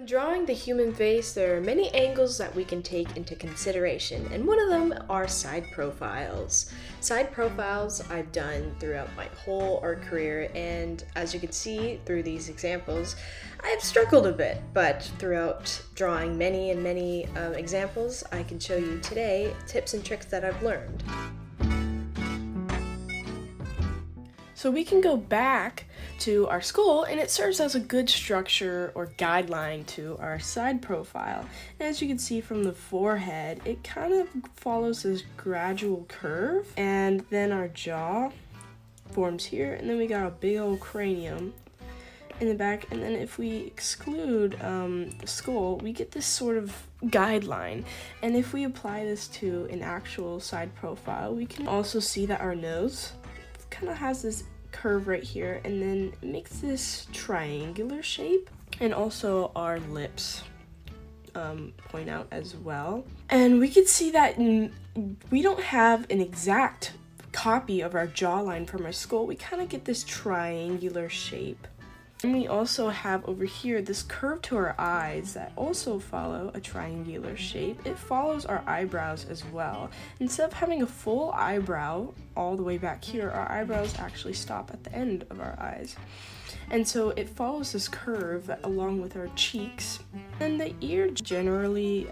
When drawing the human face, there are many angles that we can take into consideration, and one of them are side profiles. Side profiles I've done throughout my whole art career, and as you can see through these examples, I've struggled a bit, but throughout drawing many examples, I can show you today tips and tricks that I've learned. So we can go back to our skull, and it serves as a good structure or guideline to our side profile. And as you can see from the forehead, it kind of follows this gradual curve, and then our jaw forms here, and then we got a big old cranium in the back, and then if we exclude the skull, we get this sort of guideline. And if we apply this to an actual side profile, we can also see that our nose kind of has this curve right here, and then it makes this triangular shape, and also our lips point out as well. And we can see that we don't have an exact copy of our jawline from our skull. We kind of get this triangular shape. And we also have over here this curve to our eyes that also follow a triangular shape. It follows our eyebrows as well. Instead of having a full eyebrow all the way back here, our eyebrows actually stop at the end of our eyes. And so it follows this curve along with our cheeks. And the ear generally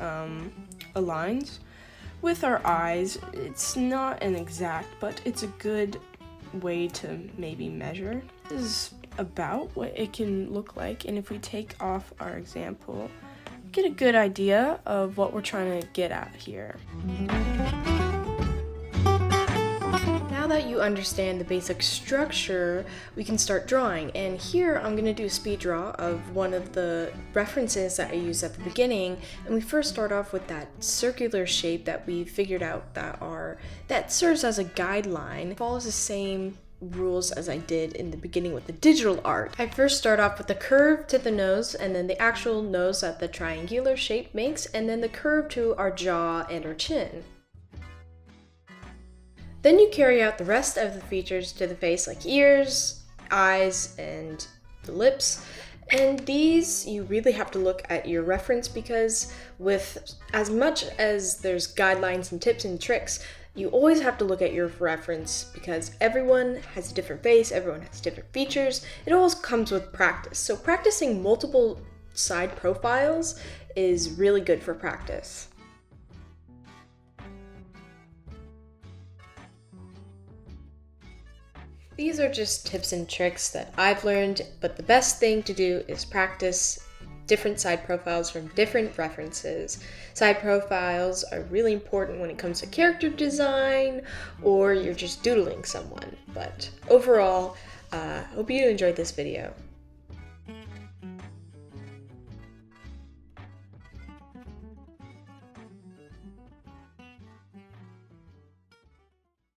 aligns with our eyes. It's not an exact, but it's a good way to maybe measure. This is about what it can look like, and if we take off our example, get a good idea of what we're trying to get at here. Now that you understand the basic structure, we can start drawing, and here I'm going to do a speed draw of one of the references that I used at the beginning. And we first start off with that circular shape that we figured out that serves as a guideline. It follows the same rules as I did in the beginning with the digital art. I first start off with the curve to the nose, and then the actual nose that the triangular shape makes, and then the curve to our jaw and our chin. Then you carry out the rest of the features to the face, like ears, eyes, and the lips. And these, you really have to look at your reference, because with as much as there's guidelines and tips and tricks, you always have to look at your reference, because everyone has a different face, everyone has different features. It always comes with practice. So practicing multiple side profiles is really good for practice. These are just tips and tricks that I've learned, but the best thing to do is practice different side profiles from different references. Side profiles are really important when it comes to character design, or you're just doodling someone. But overall, hope you enjoyed this video.